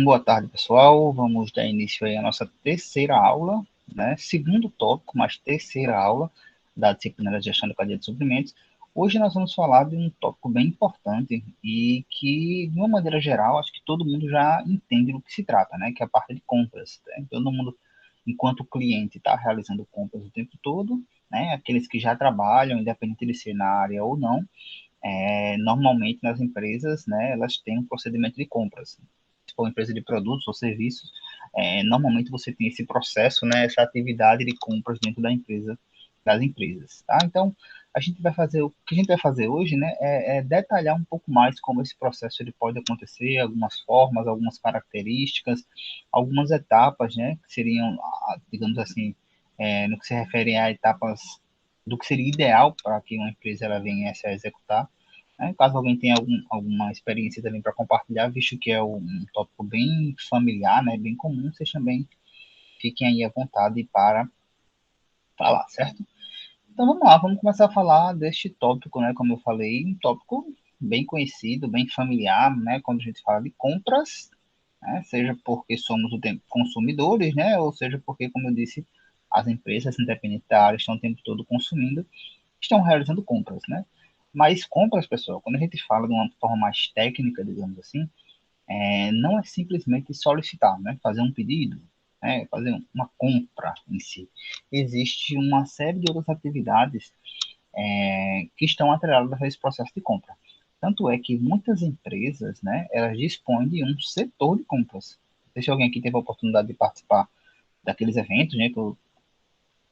Boa tarde, pessoal. Vamos dar início aí à nossa terceira aula, né? Segundo tópico, mas terceira aula da disciplina de gestão de cadeia de suprimentos. Hoje nós vamos falar de um tópico bem importante e que, de uma maneira geral, acho que todo mundo já entende do que se trata, né? Que é a parte de compras. Né? Todo mundo, enquanto cliente, está realizando compras o tempo todo, né? Aqueles que já trabalham, independente de ser na área ou não, normalmente nas empresas, né, elas têm um procedimento de compras. Se for uma empresa de produtos ou serviços, normalmente você tem esse processo, né, essa atividade de compras dentro da empresa, das empresas, tá? Então, o que a gente vai fazer hoje, né, é detalhar um pouco mais como esse processo ele pode acontecer, algumas formas, algumas características, algumas etapas, né, que seriam, digamos assim, no que se refere a etapas do que seria ideal para que uma empresa ela venha a executar, né? Caso alguém tenha alguma experiência também para compartilhar, visto que é um tópico bem familiar, né, bem comum, vocês também fiquem aí à vontade para falar, certo? Então vamos lá, vamos começar a falar deste tópico, né, como eu falei, um tópico bem conhecido, bem familiar, né, quando a gente fala de compras, né, seja porque somos o tempo consumidores, né, ou seja porque, como eu disse, as empresas, independente da área, estão o tempo todo consumindo, estão realizando compras, né? Mas compras, pessoal, quando a gente fala de uma forma mais técnica, digamos assim, não é simplesmente solicitar, né? Fazer um pedido, né? Fazer uma compra em si. Existe uma série de outras atividades que estão atreladas a esse processo de compra. Tanto é que muitas empresas, né, elas dispõem de um setor de compras. Não sei se alguém aqui teve a oportunidade de participar daqueles eventos, né, que eu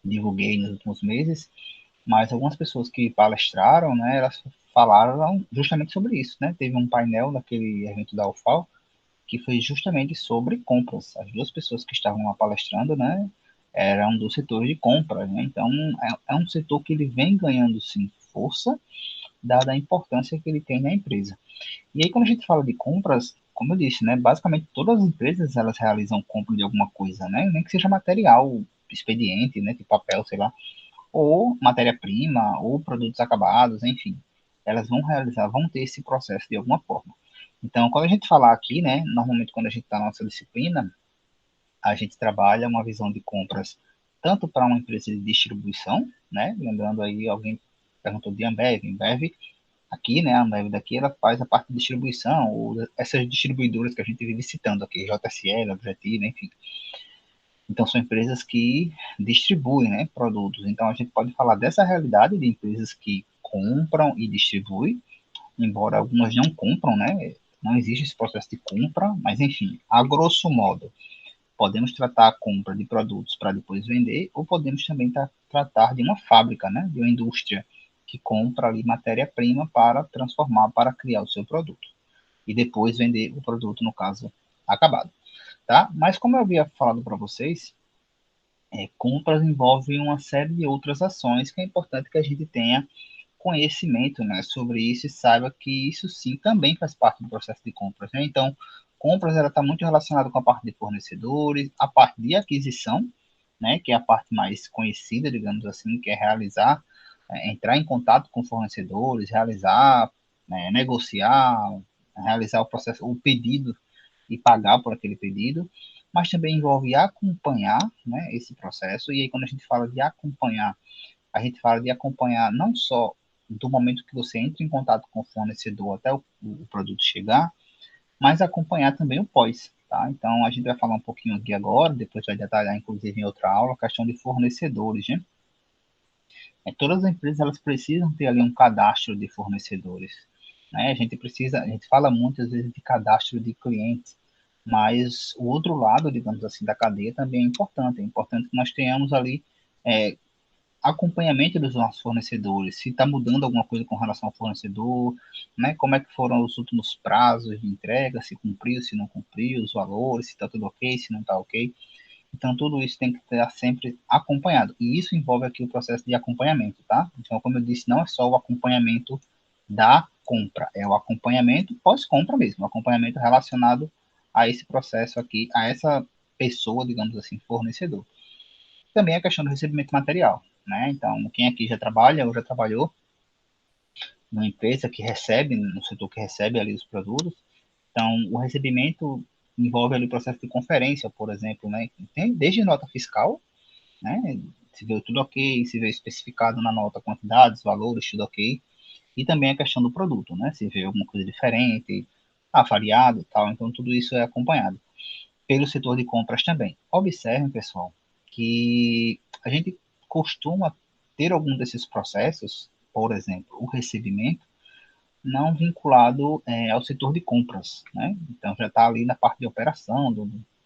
divulguei nos últimos meses, mas algumas pessoas que palestraram, né, elas falaram justamente sobre isso, né? Teve um painel naquele evento da UFAL que foi justamente sobre compras. As duas pessoas que estavam lá palestrando, né, eram do setor de compras, né? Então, é um setor que ele vem ganhando, sim, força, dada a importância que ele tem na empresa. E aí, quando a gente fala de compras, como eu disse, né, basicamente todas as empresas, elas realizam compra de alguma coisa, né? Nem que seja material, expediente, né, de papel, sei lá, ou matéria-prima, ou produtos acabados, enfim, elas vão ter esse processo de alguma forma. Então, quando a gente falar aqui, né, normalmente quando a gente está na nossa disciplina, a gente trabalha uma visão de compras tanto para uma empresa de distribuição, né, lembrando aí, alguém perguntou de Ambev aqui, né, a Ambev daqui, ela faz a parte de distribuição, ou essas distribuidoras que a gente vive citando aqui, JSL, Objetivo, enfim, então, são empresas que distribuem, né, produtos. Então, a gente pode falar dessa realidade de empresas que compram e distribuem, embora algumas não compram, né? Não existe esse processo de compra, mas, enfim, a grosso modo, podemos tratar a compra de produtos para depois vender, ou podemos também tratar de uma fábrica, né, de uma indústria que compra ali matéria-prima para transformar, para criar o seu produto. E depois vender o produto, no caso, acabado. Tá? Mas como eu havia falado para vocês, compras envolvem uma série de outras ações que é importante que a gente tenha conhecimento, né, sobre isso e saiba que isso sim também faz parte do processo de compras, né? Então, compras ela está muito relacionada com a parte de fornecedores, a parte de aquisição, né, que é a parte mais conhecida, digamos assim, que é realizar, entrar em contato com fornecedores, realizar, negociar, realizar o processo, o pedido e pagar por aquele pedido, mas também envolve acompanhar, né, esse processo. E aí, quando a gente fala de acompanhar, a gente fala de acompanhar não só do momento que você entra em contato com o fornecedor até o produto chegar, mas acompanhar também o pós. Tá? Então, a gente vai falar um pouquinho aqui agora, depois vai detalhar, inclusive, em outra aula, a questão de fornecedores. Né? Todas as empresas elas precisam ter ali um cadastro de fornecedores. Né? A gente fala muitas vezes de cadastro de clientes, mas o outro lado, digamos assim, da cadeia também é importante. É importante que nós tenhamos ali é, acompanhamento dos nossos fornecedores, se está mudando alguma coisa com relação ao fornecedor, né? Como é que foram os últimos prazos de entrega, se cumpriu, se não cumpriu, os valores, se está tudo ok, se não está ok. Então, tudo isso tem que estar sempre acompanhado. E isso envolve aqui o processo de acompanhamento, tá? Então, como eu disse, não é só o acompanhamento da compra, é o acompanhamento pós-compra mesmo, o acompanhamento relacionado a esse processo aqui, a essa pessoa, digamos assim, fornecedor. Também a questão do recebimento material, né? Então, quem aqui já trabalha ou já trabalhou numa empresa que recebe, no setor que recebe ali os produtos, então o recebimento envolve ali o processo de conferência, por exemplo, né? Tem desde nota fiscal, né? Se veio tudo ok, se veio especificado na nota quantidades, valores, tudo ok. E também a questão do produto, né? Se veio alguma coisa diferente, variado e tal. Então, tudo isso é acompanhado pelo setor de compras também. Observem, pessoal, que a gente costuma ter algum desses processos, por exemplo, o recebimento, não vinculado ao setor de compras, né? Então já está ali na parte de operação,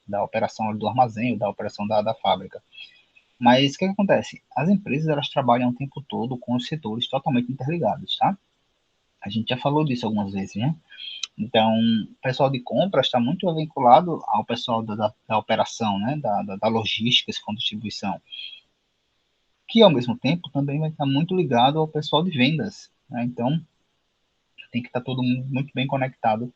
da operação do armazém, da operação da fábrica. Mas o que acontece? As empresas elas trabalham o tempo todo com os setores totalmente interligados, tá? A gente já falou disso algumas vezes, né? Então, o pessoal de compras está muito vinculado ao pessoal da operação, né? Da logística, se for distribuição, que ao mesmo tempo também vai estar muito ligado ao pessoal de vendas, né? Então, tem que estar todo mundo muito bem conectado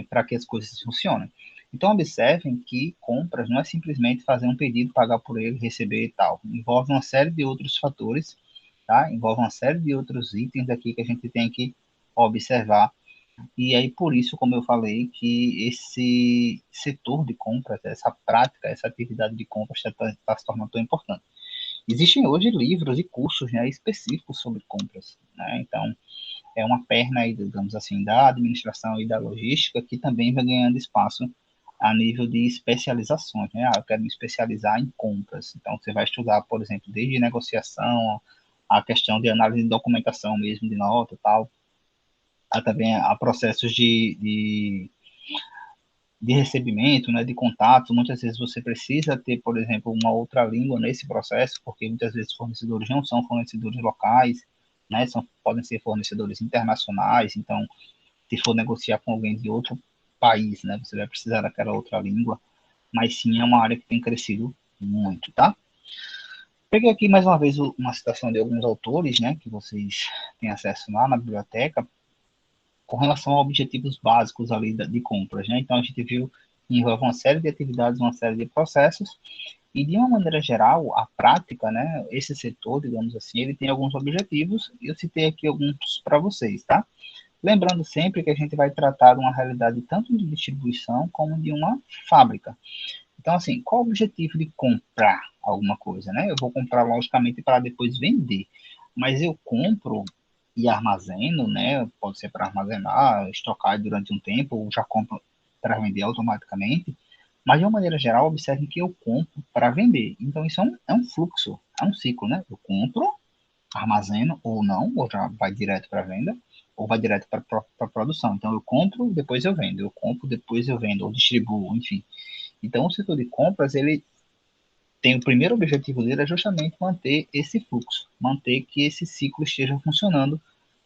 para que as coisas funcionem. Então, observem que compras não é simplesmente fazer um pedido, pagar por ele, receber e tal. Envolve uma série de outros fatores, tá? Envolve uma série de outros itens aqui que a gente tem que observar. E aí, por isso, como eu falei, que esse setor de compras, essa prática, essa atividade de compras está se tornando tão importante. Existem hoje livros e cursos, né, específicos sobre compras, né? Então, é uma perna aí, digamos assim, da administração e da logística que também vai ganhando espaço a nível de especializações, né? Eu quero me especializar em compras. Então, você vai estudar, por exemplo, desde negociação, a questão de análise de documentação mesmo, de nota e tal, a também a processos de recebimento, né, de contato. Muitas vezes você precisa ter, por exemplo, uma outra língua nesse processo, porque muitas vezes fornecedores não são fornecedores locais, né, podem ser fornecedores internacionais. Então, se for negociar com alguém de outro país, né, você vai precisar daquela outra língua. Mas sim, é uma área que tem crescido muito, tá? Peguei aqui mais uma vez uma citação de alguns autores, né, que vocês têm acesso lá na biblioteca, com relação a objetivos básicos ali de compras, né? Então a gente viu que envolve uma série de atividades, uma série de processos, e de uma maneira geral, a prática, né, esse setor, digamos assim, ele tem alguns objetivos, e eu citei aqui alguns para vocês, tá? Lembrando sempre que a gente vai tratar de uma realidade tanto de distribuição como de uma fábrica. Então, assim, qual o objetivo de comprar alguma coisa, né? Eu vou comprar, logicamente, para depois vender. Mas eu compro e armazeno, né? Pode ser para armazenar, estocar durante um tempo, ou já compro para vender automaticamente. Mas, de uma maneira geral, observe que eu compro para vender. Então, isso é um fluxo, é um ciclo, né? Eu compro, armazeno ou não, ou já vai direto para venda, ou vai direto para a produção. Então, eu compro, depois eu vendo. Eu compro, depois eu vendo, ou distribuo, enfim. Então, o setor de compras, ele tem o primeiro objetivo dele é justamente manter esse fluxo, manter que esse ciclo esteja funcionando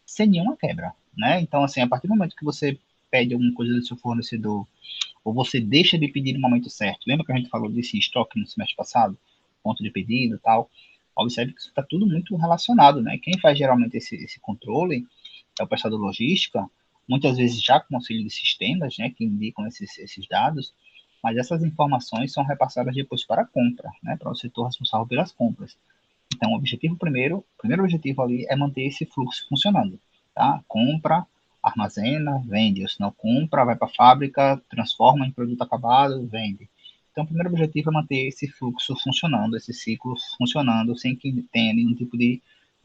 sem nenhuma quebra, né? Então, assim, a partir do momento que você pede alguma coisa do seu fornecedor, ou você deixa de pedir no momento certo, lembra que a gente falou desse estoque no semestre passado? Ponto de pedido e tal. Observe que isso está tudo muito relacionado, né? Quem faz geralmente esse controle é o pessoal da logística, muitas vezes já com auxílio de sistemas, né, que indicam esses dados, mas essas informações são repassadas depois para a compra, né, para o setor responsável pelas compras. Então, o primeiro objetivo ali é manter esse fluxo funcionando, tá? Compra, armazena, vende, ou se não compra, vai para a fábrica, transforma em produto acabado, vende. Então, o primeiro objetivo é manter esse fluxo funcionando, esse ciclo funcionando, sem que tenha nenhum tipo de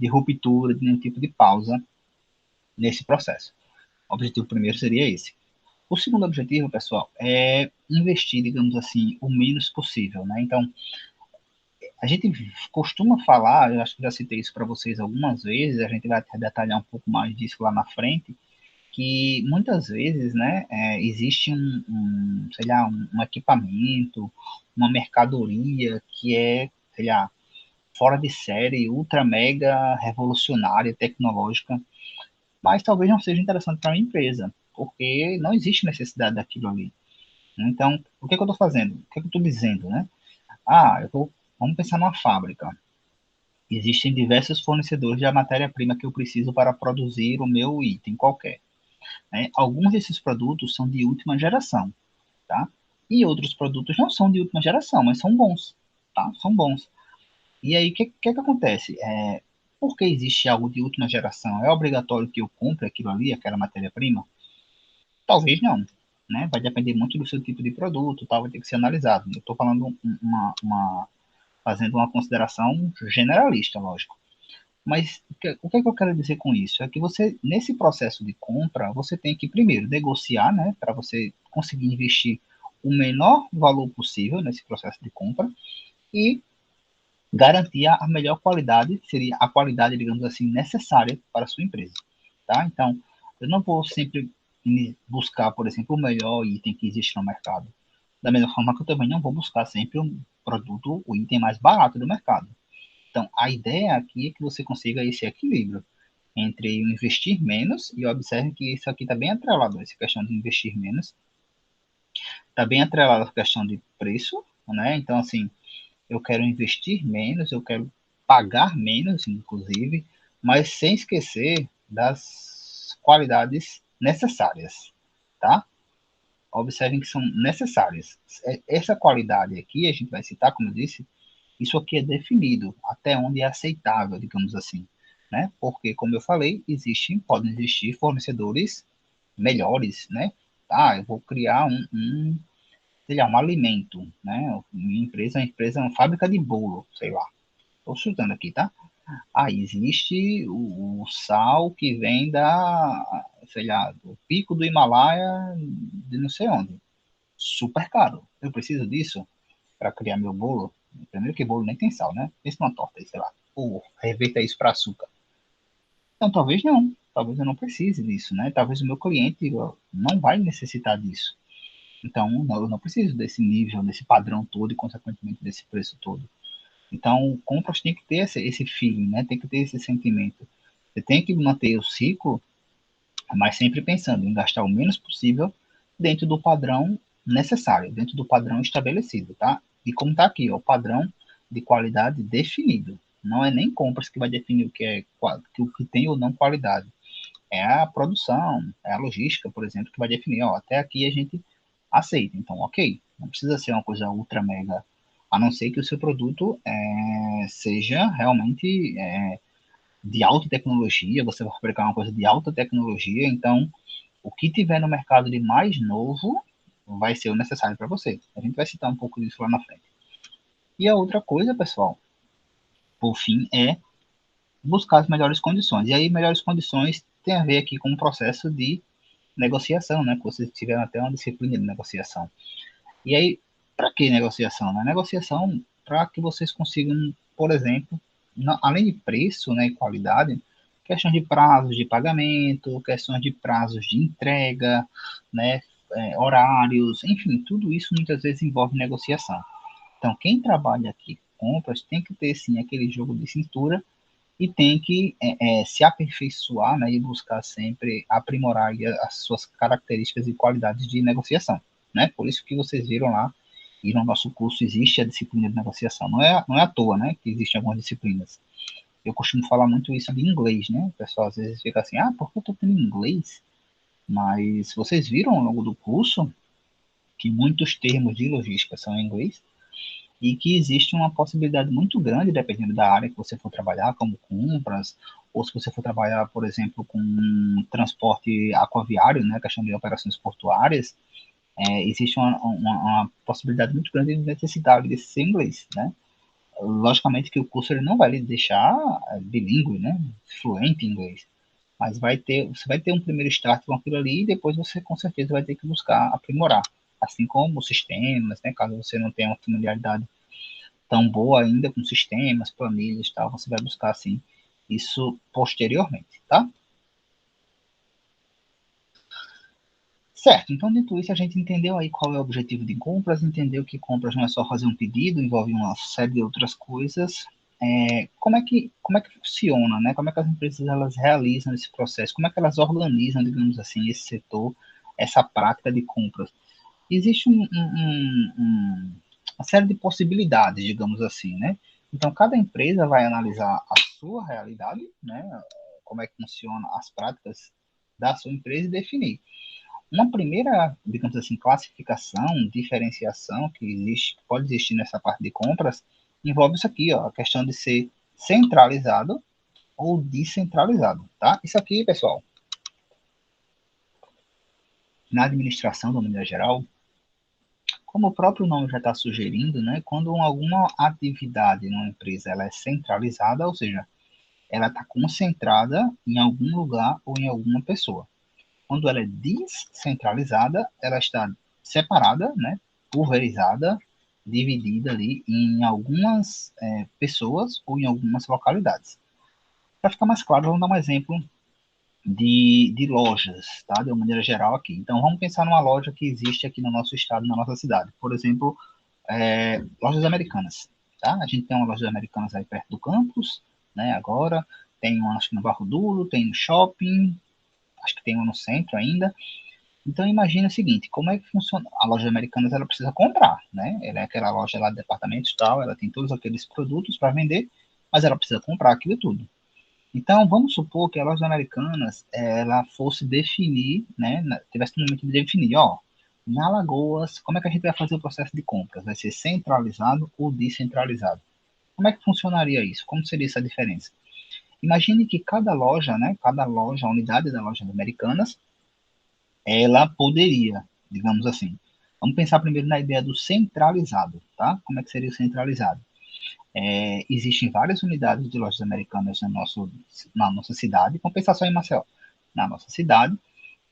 ruptura, nenhum tipo de pausa nesse processo. O objetivo primeiro seria esse. O segundo objetivo, pessoal, é investir, digamos assim, o menos possível, né? Então, a gente costuma falar, eu acho que já citei isso para vocês algumas vezes, a gente vai até detalhar um pouco mais disso lá na frente, que muitas vezes, né, existe sei lá, um equipamento, uma mercadoria que é, sei lá, fora de série, ultra mega revolucionária, tecnológica, mas talvez não seja interessante para a empresa, porque não existe necessidade daquilo ali. Então, o que, é que eu estou fazendo? O que, é que eu estou dizendo, né? Vamos pensar numa fábrica. Existem diversos fornecedores da matéria-prima que eu preciso para produzir o meu item qualquer, né? Alguns desses produtos são de última geração, tá? E outros produtos não são de última geração, mas são bons, tá? São bons. E aí, o que acontece? Porque existe algo de última geração, é obrigatório que eu compre aquilo ali, aquela matéria-prima? Talvez não, né? Vai depender muito do seu tipo de produto, tal, vai ter que ser analisado. Eu estou falando fazendo uma consideração generalista, lógico. Mas o que é que eu quero dizer com isso? É que você, nesse processo de compra, você tem que primeiro negociar, né, para você conseguir investir o menor valor possível nesse processo de compra e garantir a melhor qualidade, que seria a qualidade, digamos assim, necessária para a sua empresa, tá? Então, eu não vou sempre buscar, por exemplo, o melhor item que existe no mercado. Da mesma forma que eu também não vou buscar sempre um produto, o item mais barato do mercado. Então, a ideia aqui é que você consiga esse equilíbrio entre investir menos, e observe que isso aqui está bem atrelado, essa questão de investir menos, está bem atrelado à questão de preço, né? Então, assim, eu quero investir menos, eu quero pagar menos, inclusive, mas sem esquecer das qualidades necessárias, tá? Observem que são necessárias. Essa qualidade aqui, a gente vai citar, como eu disse, isso aqui é definido até onde é aceitável, digamos assim, né? Porque, como eu falei, podem existir fornecedores melhores, né? Ah, eu vou criar sei lá, um alimento, né? Minha empresa é uma fábrica de bolo, sei lá. Estou chutando aqui, tá? Ah, existe o sal que vem sei lá, do pico do Himalaia, de não sei onde. Super caro. Eu preciso disso para criar meu bolo. Primeiro que bolo nem tem sal, né? Pensa numa torta aí, sei lá. Ou reverta isso para açúcar. Então, talvez não. Talvez eu não precise disso, né? Talvez o meu cliente não vai necessitar disso. Então, não, eu não preciso desse nível, desse padrão todo e, consequentemente, desse preço todo. Então, compras tem que ter esse feeling, né? Tem que ter esse sentimento. Você tem que manter o ciclo, mas sempre pensando em gastar o menos possível dentro do padrão necessário, dentro do padrão estabelecido, tá? E como está aqui, ó, o padrão de qualidade definido. Não é nem compras que vai definir o que tem ou não qualidade. É a produção, é a logística, por exemplo, que vai definir, ó, até aqui a gente aceita. Então, ok, não precisa ser uma coisa ultra mega, a não ser que o seu produto seja realmente de alta tecnologia, você vai fabricar uma coisa de alta tecnologia, então o que tiver no mercado de mais novo vai ser o necessário para você. A gente vai citar um pouco disso lá na frente. E a outra coisa, pessoal, por fim, é buscar as melhores condições. E aí, melhores condições tem a ver aqui com o processo de negociação, né? Que vocês tiveram até uma disciplina de negociação. E aí, para que negociação? Né? Negociação para que vocês consigam, por exemplo, além de preço, né, e qualidade, questões de prazos de pagamento, questões de prazos de entrega, né, horários, enfim, tudo isso muitas vezes envolve negociação. Então, quem trabalha aqui com compras tem que ter, sim, aquele jogo de cintura e tem que se aperfeiçoar, né, e buscar sempre aprimorar as suas características e qualidades de negociação, né? Por isso que vocês viram lá, e no nosso curso existe a disciplina de negociação. Não é à toa, né, que existem algumas disciplinas. Eu costumo falar muito isso de inglês, né? O pessoal às vezes fica assim, ah, por que eu tô tendo inglês? Mas vocês viram ao longo do curso que muitos termos de logística são em inglês? E que existe uma possibilidade muito grande, dependendo da área que você for trabalhar, como compras, ou se você for trabalhar, por exemplo, com transporte aquaviário, né, questão de operações portuárias, existe uma possibilidade muito grande de necessidade desse ser inglês, né? Logicamente que o curso ele não vai lhe deixar bilíngue, né, fluente em inglês, mas você vai ter um primeiro start com aquilo ali e depois você com certeza vai ter que buscar aprimorar, assim como sistemas, né, caso você não tenha uma familiaridade tão boa ainda com sistemas, planilhas e tal, você vai buscar assim isso posteriormente, tá? Certo, então dito isso, a gente entendeu aí qual é o objetivo de compras, entendeu que compras não é só fazer um pedido, envolve uma série de outras coisas. Como é que funciona, né? Como é que as empresas elas realizam esse processo? Como é que elas organizam, digamos assim, esse setor, essa prática de compras? Existe uma série de possibilidades, digamos assim, né? Então, cada empresa vai analisar a sua realidade, né? Como é que funciona as práticas da sua empresa e definir. Uma primeira, digamos assim, classificação, diferenciação que existe, que pode existir nessa parte de compras, envolve isso aqui, ó, a questão de ser centralizado ou descentralizado, tá? Isso aqui, pessoal, na administração, de maneira geral, como o próprio nome já está sugerindo, né, quando alguma atividade numa empresa ela é centralizada, ou seja, ela está concentrada em algum lugar ou em alguma pessoa. Quando ela é descentralizada, ela está separada, né, pulverizada, dividida ali em algumas pessoas ou em algumas localidades. Para ficar mais claro, vamos dar um exemplo de lojas, tá? De uma maneira geral aqui. Então, vamos pensar numa loja que existe aqui no nosso estado, na nossa cidade. Por exemplo, lojas americanas, tá? A gente tem uma loja americanas aí perto do campus, né? Agora, tem uma, acho que no Barro Duro, tem no shopping, acho que tem uma no centro ainda. Então, imagina o seguinte, como é que funciona? A loja Americanas, ela precisa comprar, né? Ela é aquela loja lá de departamentos e tal, ela tem todos aqueles produtos para vender, mas ela precisa comprar aquilo tudo. Então, vamos supor que a loja Americanas, ela fosse definir, né? Tivesse no momento de definir, ó, em Alagoas, como é que a gente vai fazer o processo de compras? Vai ser centralizado ou descentralizado? Como é que funcionaria isso? Como seria essa diferença? Imagine que cada loja, né? Cada loja, a unidade da loja Americanas, ela poderia, digamos assim. Vamos pensar primeiro na ideia do centralizado, tá? Como é que seria o centralizado? Existem várias unidades de lojas americanas na nossa cidade, vamos pensar só em Maceió, na nossa cidade,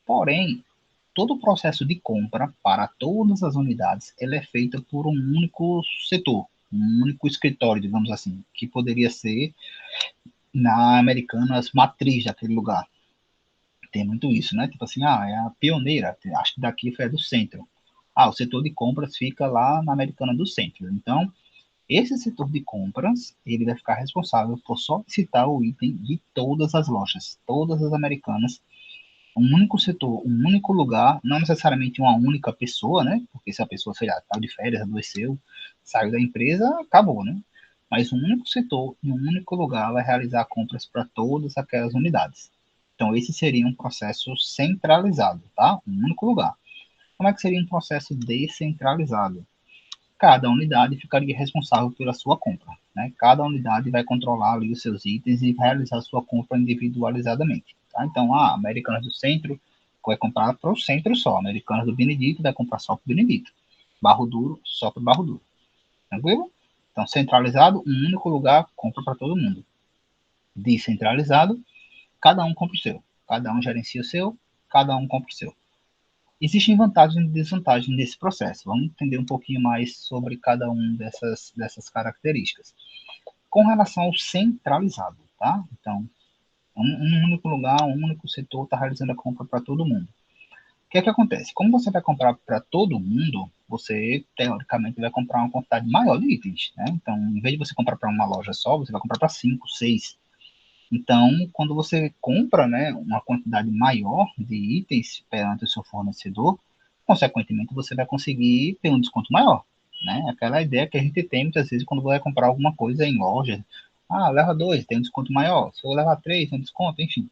porém, todo o processo de compra para todas as unidades, ele é feito por um único setor, um único escritório, digamos assim, que poderia ser na Americanas matriz daquele lugar. Tem muito isso, né? Tipo assim, é a pioneira, acho que daqui foi a do centro. O setor de compras fica lá na Americana do Centro. Então, esse setor de compras, ele vai ficar responsável por solicitar o item de todas as lojas, todas as americanas, um único setor, um único lugar, não necessariamente uma única pessoa, né? Porque se a pessoa, sei lá, tá de férias, adoeceu, saiu da empresa, acabou, né? Mas um único setor, em um único lugar, vai realizar compras para todas aquelas unidades. Então, esse seria um processo centralizado, tá? Um único lugar. Como é que seria um processo descentralizado? Cada unidade ficaria responsável pela sua compra, né? Cada unidade vai controlar ali os seus itens e realizar sua compra individualizadamente, tá? Então, a Americanas do Centro vai comprar para o centro só, a Americanas do Benedito vai comprar só para o Benedito, Barro Duro só para o Barro Duro, tranquilo? Então, centralizado, um único lugar, compra para todo mundo. Descentralizado, cada um compra o seu, cada um gerencia o seu, cada um compra o seu. Existem vantagens e desvantagens nesse processo. Vamos entender um pouquinho mais sobre cada uma dessas características. Com relação ao centralizado, tá? Então, um único lugar, um único setor está realizando a compra para todo mundo. O que é que acontece? Como você vai comprar para todo mundo, você, teoricamente, vai comprar uma quantidade maior de itens, né? Então, em vez de você comprar para uma loja só, você vai comprar para 5, 6. Então, quando você compra, né, uma quantidade maior de itens perante o seu fornecedor, consequentemente você vai conseguir ter um desconto maior, né? Aquela ideia que a gente tem muitas vezes quando vai comprar alguma coisa em loja. Leva dois, tem um desconto maior. Se eu levar três, tem um desconto, enfim.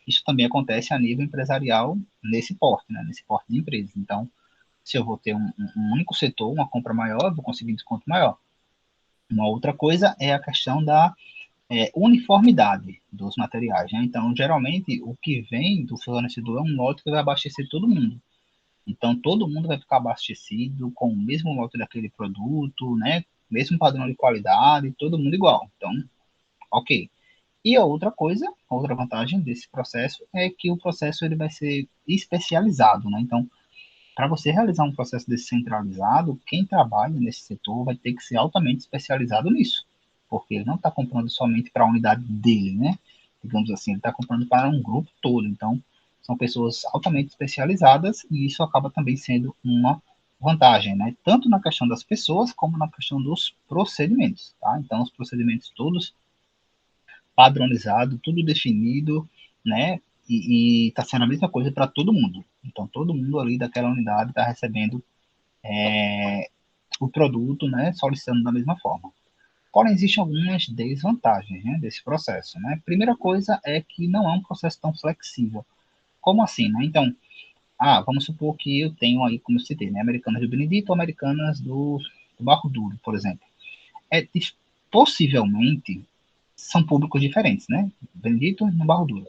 Isso também acontece a nível empresarial nesse porte, né? Nesse porte de empresa. Então, se eu vou ter um único setor, uma compra maior, eu vou conseguir um desconto maior. Uma outra coisa é a questão da uniformidade dos materiais, né? Então, geralmente, o que vem do fornecedor é um lote que vai abastecer todo mundo. Então, todo mundo vai ficar abastecido com o mesmo lote daquele produto, né? Mesmo padrão de qualidade, todo mundo igual. Então, ok. E a outra coisa, a outra vantagem desse processo é que o processo ele vai ser especializado, né? Então, para você realizar um processo descentralizado, quem trabalha nesse setor vai ter que ser altamente especializado nisso, porque ele não está comprando somente para a unidade dele, né? Digamos assim, ele está comprando para um grupo todo. Então, são pessoas altamente especializadas e isso acaba também sendo uma vantagem, né? Tanto na questão das pessoas como na questão dos procedimentos, tá? Então, os procedimentos todos padronizados, tudo definido, né? E está sendo a mesma coisa para todo mundo. Então, todo mundo ali daquela unidade está recebendo o produto, né, solicitando da mesma forma. Porém, existem algumas desvantagens, né, desse processo, né? Primeira coisa é que não é um processo tão flexível. Como assim, né? Então, vamos supor que eu tenho aí, como eu citei, né, Americanas do Benedito, Americanas do Barro Duro, por exemplo. É, possivelmente são públicos diferentes, né? Benedito no Barro Duro.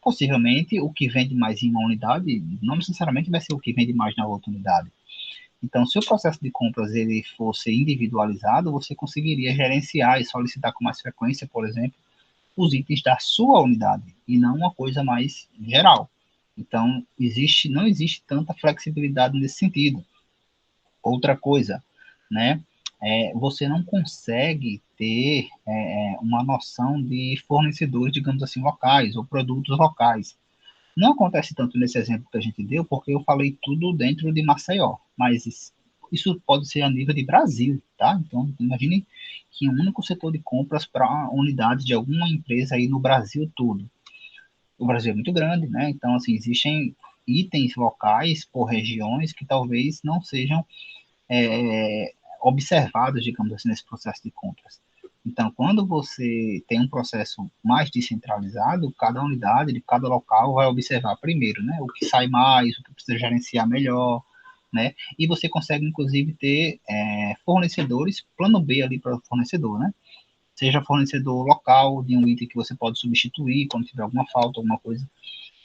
possivelmente o que vende mais em uma unidade não necessariamente vai ser o que vende mais na outra unidade. Então, se o processo de compras ele fosse individualizado, você conseguiria gerenciar e solicitar com mais frequência, por exemplo, os itens da sua unidade e não uma coisa mais geral. Então, não existe tanta flexibilidade nesse sentido. Outra coisa, né? Você não consegue ter uma noção de fornecedores, digamos assim, locais ou produtos locais. Não acontece tanto nesse exemplo que a gente deu, porque eu falei tudo dentro de Maceió, mas isso pode ser a nível de Brasil, tá? Então, imagine que um único setor de compras para unidades de alguma empresa aí no Brasil todo. O Brasil é muito grande, né? Então, assim, existem itens locais por regiões que talvez não sejam observados, digamos assim, nesse processo de compras. Então, quando você tem um processo mais descentralizado, cada unidade de cada local vai observar primeiro, né, o que sai mais, o que precisa gerenciar melhor, né, e você consegue, inclusive, ter fornecedores, plano B ali para o fornecedor, né, seja fornecedor local de um item que você pode substituir quando tiver alguma falta, alguma coisa.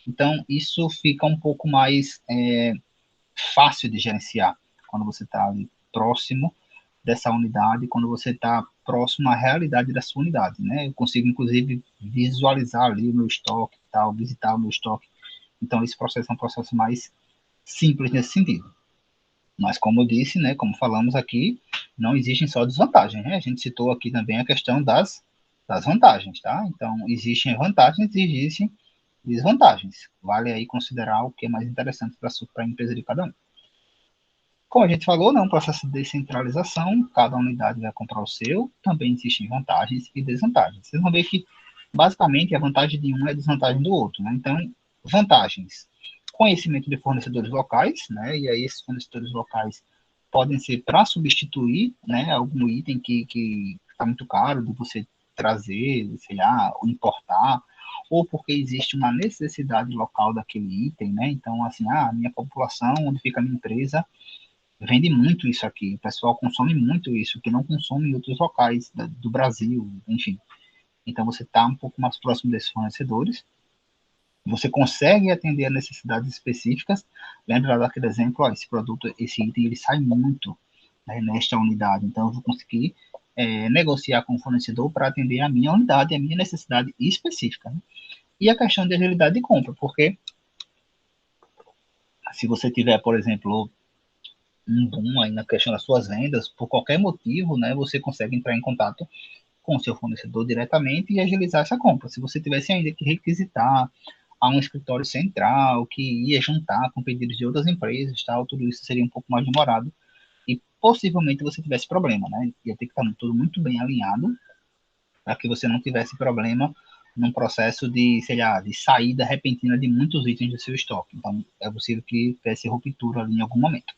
Então, isso fica um pouco mais fácil de gerenciar quando você está ali próximo dessa unidade, quando você está próximo à realidade da sua unidade, né? Eu consigo, inclusive, visualizar ali o meu estoque, tal, visitar o meu estoque. Então, esse processo é um processo mais simples nesse sentido. Mas, como eu disse, né, como falamos aqui, não existem só desvantagens, né? A gente citou aqui também a questão das vantagens, tá? Então, existem vantagens e existem desvantagens. Vale aí considerar o que é mais interessante para a empresa de cada um. Como a gente falou, né, um processo de descentralização, cada unidade vai comprar o seu, também existem vantagens e desvantagens. Vocês vão ver que, basicamente, a vantagem de um é a desvantagem do outro. Né? Então, vantagens: conhecimento de fornecedores locais, né? E aí esses fornecedores locais podem ser para substituir, né, algum item que está muito caro de você trazer, sei lá, ou importar, ou porque existe uma necessidade local daquele item, né? Então, assim, a minha população, onde fica a minha empresa, vende muito isso aqui. O pessoal consome muito isso, que não consome em outros locais do Brasil, enfim. Então, você está um pouco mais próximo desses fornecedores. Você consegue atender a necessidades específicas. Lembra daquele exemplo, ó, esse produto, esse item, ele sai muito, né, nesta unidade. Então, eu vou conseguir negociar com o fornecedor para atender a minha unidade, a minha necessidade específica. Né? E a questão de agilidade de compra, porque se você tiver, por exemplo, um boom aí na questão das suas vendas, por qualquer motivo, né, você consegue entrar em contato com o seu fornecedor diretamente e agilizar essa compra. Se você tivesse ainda que requisitar a um escritório central que ia juntar com pedidos de outras empresas, tal, tudo isso seria um pouco mais demorado e possivelmente você tivesse problema, né? Ia ter que estar tudo muito bem alinhado para que você não tivesse problema num processo de, sei lá, de saída repentina de muitos itens do seu estoque. Então, é possível que tivesse ruptura ali em algum momento.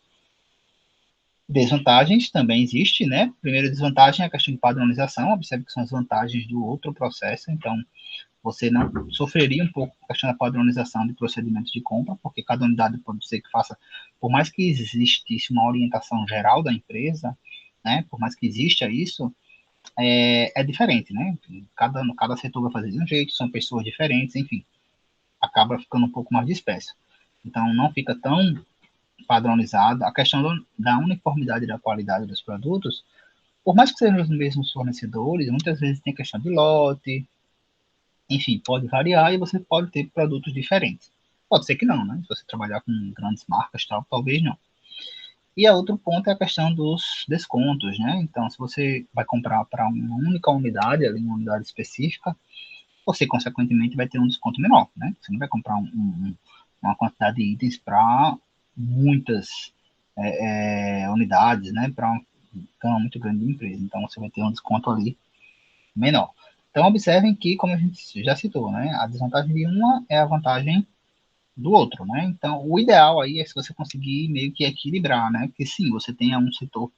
Desvantagens também existe, né? Primeira desvantagem é a questão de padronização. Observe que são as vantagens do outro processo. Então, você não sofreria um pouco com a questão da padronização de procedimentos de compra, porque cada unidade pode ser que faça, por mais que existisse uma orientação geral da empresa, né? Por mais que exista isso, é diferente, né? Cada setor vai fazer de um jeito, são pessoas diferentes, enfim, acaba ficando um pouco mais disperso. Então, não fica tão padronizada. A questão da uniformidade da qualidade dos produtos, por mais que sejam os mesmos fornecedores, muitas vezes tem questão de lote, enfim, pode variar e você pode ter produtos diferentes. Pode ser que não, né? Se você trabalhar com grandes marcas, tal, talvez não. E a outro ponto é a questão dos descontos, né? Então, se você vai comprar para uma única unidade, ali, uma unidade específica, você, consequentemente, vai ter um desconto menor, né? Você não vai comprar uma quantidade de itens para muitas unidades, né? Para uma gama muito grande de empresa. Então, você vai ter um desconto ali menor. Então, observem que, como a gente já citou, né? A desvantagem de uma é a vantagem do outro, né? Então, o ideal aí é se você conseguir meio que equilibrar, né? Porque sim, você tenha um setor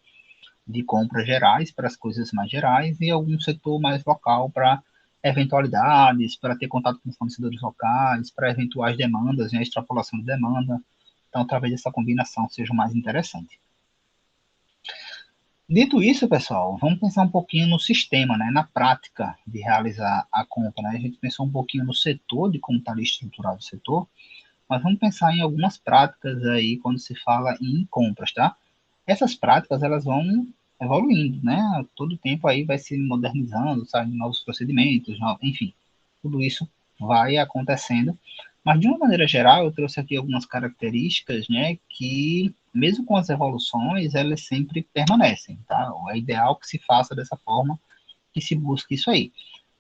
de compras gerais para as coisas mais gerais e algum setor mais local para eventualidades, para ter contato com fornecedores locais, para eventuais demandas, né, extrapolação de demanda. Então, talvez essa combinação seja o mais interessante. Dito isso, pessoal, vamos pensar um pouquinho no sistema, né, na prática de realizar a compra, né? A gente pensou um pouquinho no setor, de como está ali estruturado o setor, mas vamos pensar em algumas práticas aí quando se fala em compras, tá? Essas práticas, elas vão evoluindo, né? Todo tempo aí vai se modernizando, saindo novos procedimentos, enfim, tudo isso vai acontecendo. Mas, de uma maneira geral, eu trouxe aqui algumas características, né, que, mesmo com as evoluções, elas sempre permanecem, tá? É ideal que se faça dessa forma, que se busque isso aí.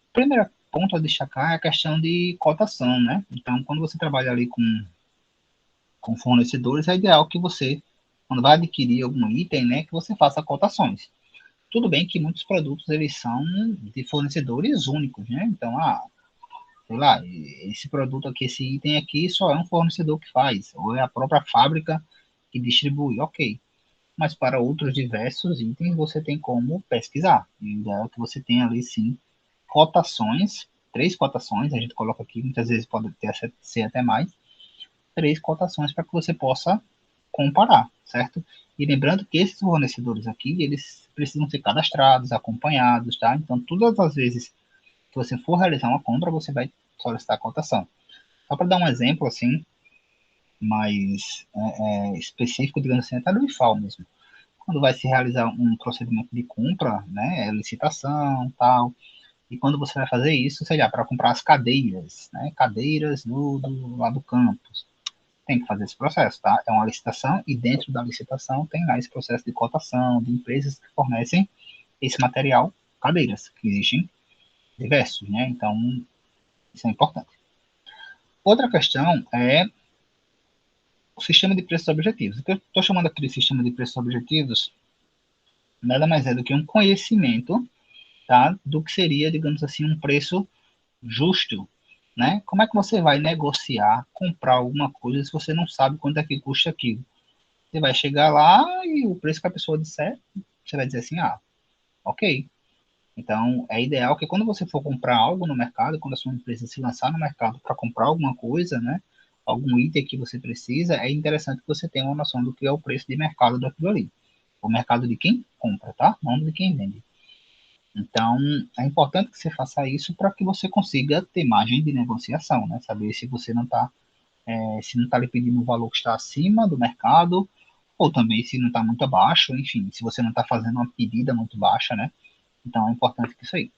O primeiro ponto a destacar é a questão de cotação, né? Então, quando você trabalha ali com fornecedores, é ideal que você, quando vai adquirir algum item, né, que você faça cotações. Tudo bem que muitos produtos eles são de fornecedores únicos, né? Então, sei lá, esse produto aqui, esse item aqui, só é um fornecedor que faz, ou é a própria fábrica que distribui, ok. Mas para outros diversos itens, você tem como pesquisar. E o ideal é que você tenha ali, sim, cotações, 3 cotações, a gente coloca aqui, muitas vezes pode ser até mais, 3 cotações para que você possa comparar, certo? E lembrando que esses fornecedores aqui, eles precisam ser cadastrados, acompanhados, tá? Então, todas as vezes que você for realizar uma compra, você vai solicitar a cotação. Só para dar um exemplo, assim, mais específico, digamos assim, até do IFAL mesmo. Quando vai se realizar um procedimento de compra, né, licitação, tal, e quando você vai fazer isso, sei lá, para comprar as cadeiras, né, cadeiras lá do campus, tem que fazer esse processo, tá? É uma licitação e dentro da licitação tem lá esse processo de cotação de empresas que fornecem esse material, cadeiras, que existem diversos, né? Então, isso é importante. Outra questão é o sistema de preços objetivos. O que eu estou chamando aqui de sistema de preços objetivos nada mais é do que um conhecimento, tá, do que seria, digamos assim, um preço justo, né? Como é que você vai negociar, comprar alguma coisa se você não sabe quanto é que custa aquilo? Você vai chegar lá e o preço que a pessoa disser, você vai dizer assim, ok. Então, é ideal que quando você for comprar algo no mercado, quando a sua empresa se lançar no mercado para comprar alguma coisa, né, algum item que você precisa, é interessante que você tenha uma noção do que é o preço de mercado daquilo ali. O mercado de quem compra, tá? Não de quem vende. Então, é importante que você faça isso para que você consiga ter margem de negociação, né? Saber se você não está, se não está lhe pedindo um valor que está acima do mercado, ou também se não está muito abaixo, enfim, se você não está fazendo uma pedida muito baixa, né? Então, é importante que isso aí.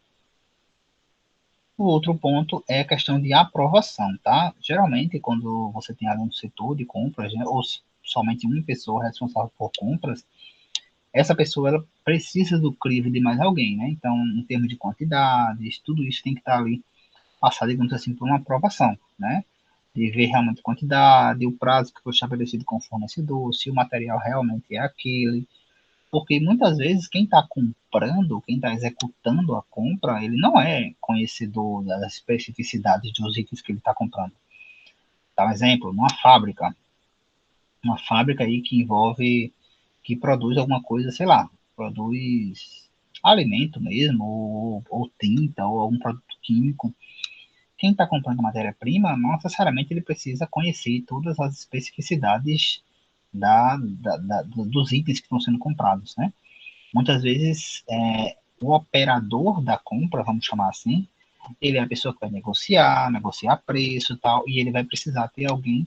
O outro ponto é a questão de aprovação, tá? Geralmente, quando você tem ali um setor de compras, né, ou somente uma pessoa responsável por compras, essa pessoa ela precisa do crivo de mais alguém, né? Então, em termos de quantidades, tudo isso tem que estar ali passado, digamos assim, por uma aprovação, né? De ver realmente a quantidade, o prazo que foi estabelecido com o fornecedor, se o material realmente é aquele, porque muitas vezes quem está comprando, quem está executando a compra, ele não é conhecedor das especificidades dos itens que ele está comprando. Dá um exemplo, uma fábrica aí que envolve, que produz alguma coisa, sei lá, produz alimento mesmo, ou tinta, ou algum produto químico. Quem está comprando matéria-prima, não necessariamente ele precisa conhecer todas as especificidades dos itens que estão sendo comprados, né? Muitas vezes, o operador da compra, vamos chamar assim, ele é a pessoa que vai negociar preço e tal, e ele vai precisar ter alguém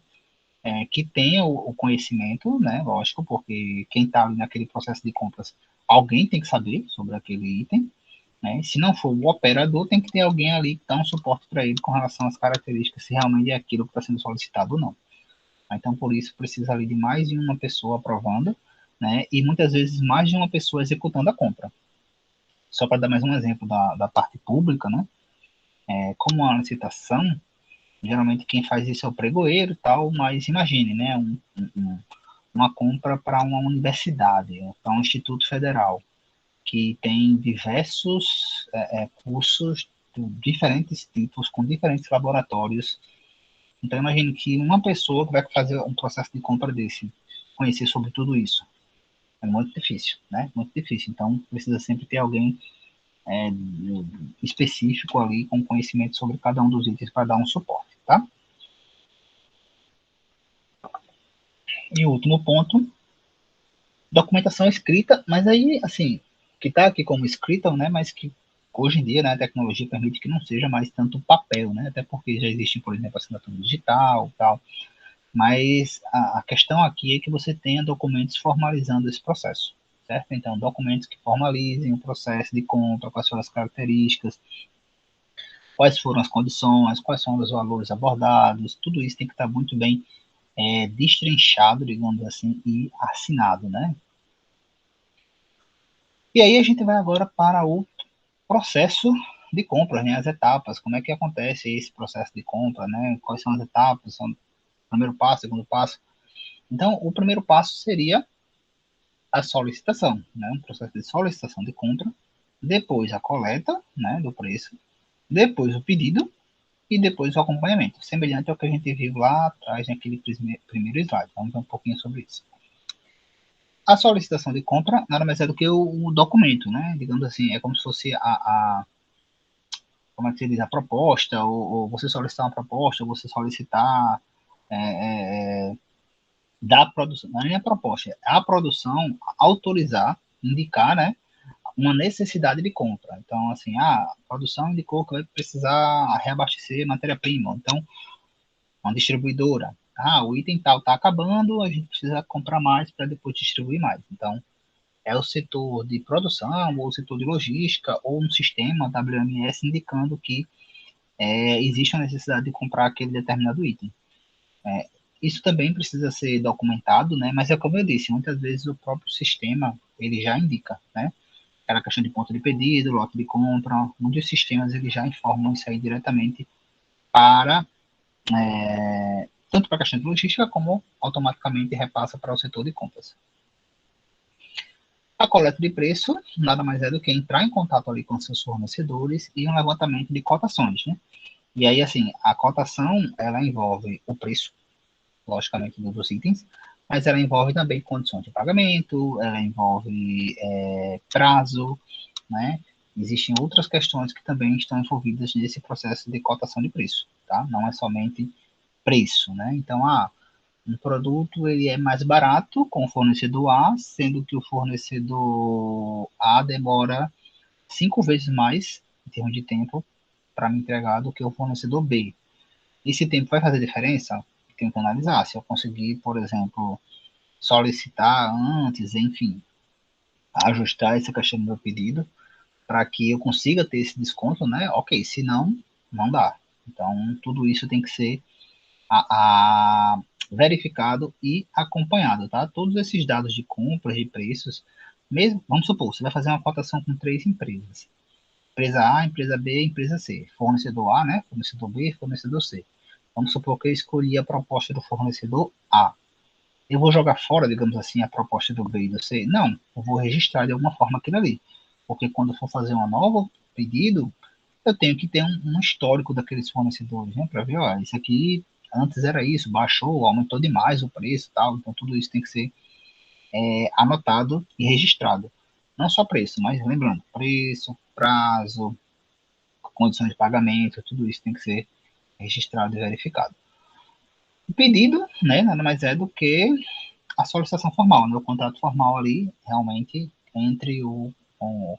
que tenha o conhecimento, né, lógico, porque quem está ali naquele processo de compras, alguém tem que saber sobre aquele item, né, se não for o operador, tem que ter alguém ali que dá um suporte para ele com relação às características, se realmente é aquilo que está sendo solicitado ou não. Então, por isso, precisa ali de mais de uma pessoa aprovando, né, e muitas vezes mais de uma pessoa executando a compra. Só para dar mais um exemplo da parte pública, né? Como a licitação, geralmente quem faz isso é o pregoeiro e tal, mas imagine, né? Uma compra para uma universidade, para um instituto federal, que tem diversos cursos de diferentes tipos, com diferentes laboratórios. Então, imagine que uma pessoa que vai fazer um processo de compra desse, conhecer sobre tudo isso. É muito difícil, né? Muito difícil. Então, precisa sempre ter alguém é, específico ali, com conhecimento sobre cada um dos itens para dar um suporte, tá? E o último ponto Documentação escrita, mas aí, assim, que está aqui como escrita, né, mas que hoje em dia, né, a tecnologia permite que não seja mais tanto papel, né, até porque já existe, por exemplo, assinatura digital, tal, mas a questão aqui é que você tenha documentos formalizando esse processo, certo? Então, documentos que formalizem o processo de compra, quais foram as características, quais foram as condições, quais são os valores abordados, tudo isso tem que estar muito bem destrinchado, digamos assim, e assinado, né? E aí a gente vai agora para o processo de compra, né? As etapas, como é que acontece esse processo de compra, né? Quais são as etapas, são o primeiro passo, segundo passo. Então, o primeiro passo seria a solicitação, né? Um processo de solicitação de compra, depois a coleta, né, do preço, depois o pedido e depois o acompanhamento, semelhante ao que a gente viu lá atrás naquele primeiro slide. Vamos ver um pouquinho sobre isso. A solicitação de compra nada mais é do que o documento, né? Digamos assim, é como se fosse como é que se diz, a proposta, ou você solicitar uma proposta, ou você solicitar da produção, não é nem a proposta, é a produção autorizar, indicar, né, uma necessidade de compra. Então, assim, a produção indicou que vai precisar reabastecer matéria-prima. Então, uma distribuidora, o item tal está acabando, a gente precisa comprar mais para depois distribuir mais. Então, é o setor de produção, ou o setor de logística, ou um sistema WMS indicando que existe a necessidade de comprar aquele determinado item. Isso também precisa ser documentado, né? Mas é como eu disse, muitas vezes o próprio sistema ele já indica, né? Aquela questão de ponto de pedido, lote de compra, muitos sistemas eles já informam isso aí diretamente para tanto para a questão de logística como automaticamente repassa para o setor de compras. A coleta de preço nada mais é do que entrar em contato ali com seus fornecedores e um levantamento de cotações, né? E aí, assim, a cotação, ela envolve o preço, logicamente, dos itens, mas ela envolve também condições de pagamento, ela envolve prazo, né? Existem outras questões que também estão envolvidas nesse processo de cotação de preço, tá? Não é somente preço, né? Então, um produto ele é mais barato com o fornecedor A, sendo que o fornecedor A demora 5 vezes mais em termos de tempo para me entregar do que o fornecedor B. Esse tempo vai fazer diferença? Tenho que analisar. Se eu conseguir, por exemplo, solicitar antes, enfim, ajustar essa questão do meu pedido para que eu consiga ter esse desconto, né? Ok, se não, não dá. Então, tudo isso tem que ser verificado e acompanhado, tá? Todos esses dados de compras, de preços, mesmo, vamos supor, você vai fazer uma cotação com 3 empresas. Empresa A, empresa B, empresa C. Fornecedor A, né? Fornecedor B, fornecedor C. Vamos supor que eu escolhi a proposta do fornecedor A. Eu vou jogar fora, digamos assim, a proposta do B e do C? Não, eu vou registrar de alguma forma aquilo ali. Porque quando eu for fazer um novo pedido, eu tenho que ter um histórico daqueles fornecedores, né? Para ver, ó, isso aqui antes era isso, baixou, aumentou demais o preço, tal. Então tudo isso tem que ser anotado e registrado. Não só preço, mas lembrando, preço, prazo, condições de pagamento, tudo isso tem que ser registrado e verificado. O pedido, né, nada mais é do que a solicitação formal, né, o contrato formal ali, realmente, entre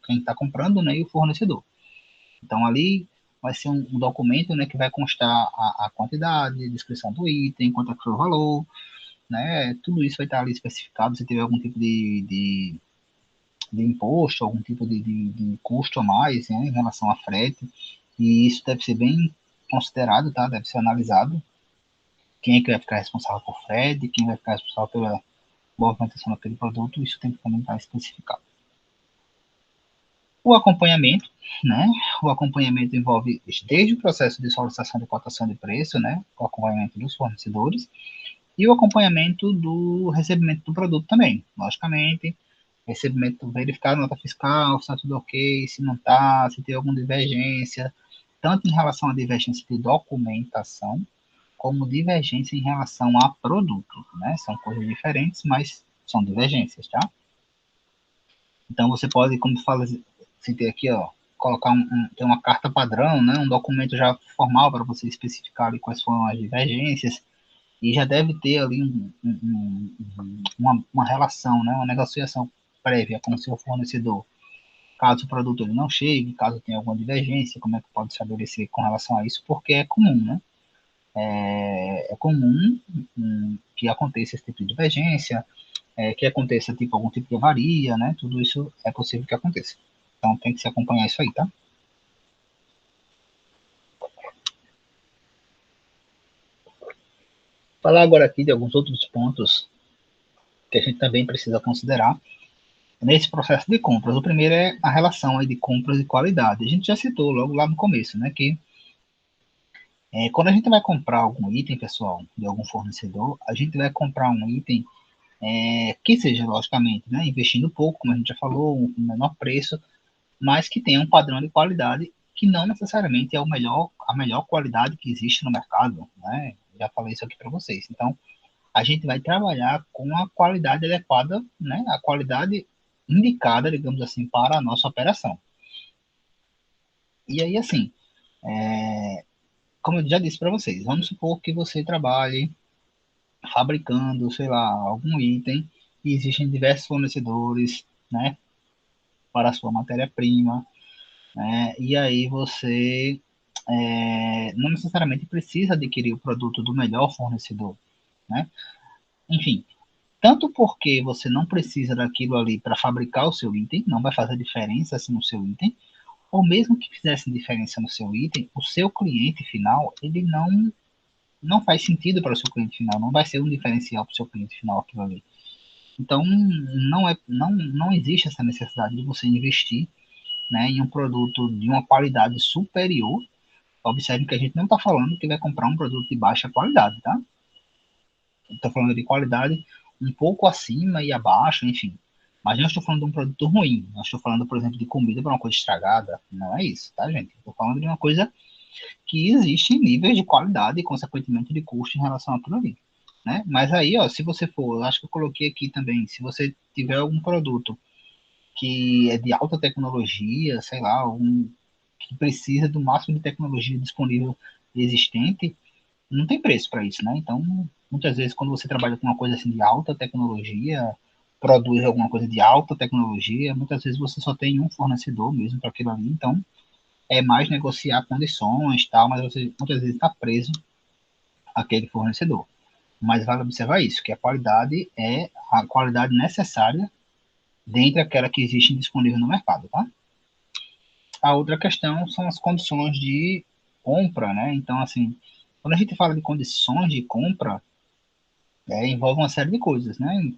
quem está comprando, né, e o fornecedor. Então, ali vai ser um documento, né, que vai constar a quantidade, a descrição do item, quanto é que foi o valor, né, tudo isso vai estar ali especificado, se tiver algum tipo de imposto, algum tipo de custo a mais, né, em relação a frete, e isso deve ser bem considerado, tá, deve ser analisado, quem é que vai ficar responsável por frete, quem vai ficar responsável pela movimentação daquele produto, isso tem que também estar especificado. O acompanhamento, né? O acompanhamento envolve desde o processo de solicitação de cotação de preço, né? O acompanhamento dos fornecedores e o acompanhamento do recebimento do produto também, logicamente. Recebimento verificado, nota fiscal, se está tudo ok, se não está, se tem alguma divergência, tanto em relação à divergência de documentação, como divergência em relação a produto, né? São coisas diferentes, mas são divergências, tá? Então você pode, como fala, citei aqui, ó, colocar tem uma carta padrão, né? Um documento já formal para você especificar ali quais foram as divergências. e já deve ter ali uma relação, né, uma negociação prévia com o seu fornecedor. Caso o produto ele não chegue, caso tenha alguma divergência, como é que pode estabelecer com relação a isso? Porque é comum, né? É comum que aconteça esse tipo de divergência, que aconteça tipo, algum tipo de avaria, né? Tudo isso é possível que aconteça. Então tem que se acompanhar isso aí, tá? Falar agora aqui de alguns outros pontos que a gente também precisa considerar nesse processo de compras. O primeiro é a relação aí de compras e qualidade. A gente já citou logo lá no começo, né, que quando a gente vai comprar algum item, pessoal, de algum fornecedor, a gente vai comprar um item que seja, logicamente, né, investindo pouco, como a gente já falou, um menor preço, mas que tenha um padrão de qualidade que não necessariamente é a melhor qualidade que existe no mercado, né? Já falei isso aqui para vocês. Então, a gente vai trabalhar com a qualidade adequada, né? A qualidade indicada, digamos assim, para a nossa operação. E aí, assim, como eu já disse para vocês, vamos supor que você trabalhe fabricando, sei lá, algum item e existem diversos fornecedores, né, para a sua matéria-prima, né, e aí você não necessariamente precisa adquirir o produto do melhor fornecedor, né? Enfim, tanto porque você não precisa daquilo ali para fabricar o seu item, não vai fazer diferença assim no seu item, ou mesmo que fizesse diferença no seu item, o seu cliente final, ele não faz sentido para o seu cliente final, não vai ser um diferencial para o seu cliente final aquilo ali. Então, não existe essa necessidade de você investir, né, em um produto de uma qualidade superior. Observe que a gente não está falando que vai comprar um produto de baixa qualidade, tá? Estou falando de qualidade um pouco acima e abaixo, enfim. Mas não estou falando de um produto ruim. Não estou falando, por exemplo, de comida para uma coisa estragada. Não é isso, tá, gente? Estou falando de uma coisa que existe níveis de qualidade e, consequentemente, de custo em relação àquilo ali. Né? Mas aí, ó, se você for, eu acho que eu coloquei aqui também, se você tiver algum produto que é de alta tecnologia, sei lá, que precisa do máximo de tecnologia disponível existente, não tem preço para isso, né? Então, muitas vezes, quando você trabalha com uma coisa assim de alta tecnologia, produz alguma coisa de alta tecnologia, muitas vezes você só tem um fornecedor mesmo para aquilo ali, então é mais negociar condições tal, mas você muitas vezes está preso àquele fornecedor. Mas vale observar isso, que a qualidade é a qualidade necessária dentre aquela que existe disponível no mercado, tá? A outra questão são as condições de compra, né? Então, assim, quando a gente fala de condições de compra, envolve uma série de coisas, né?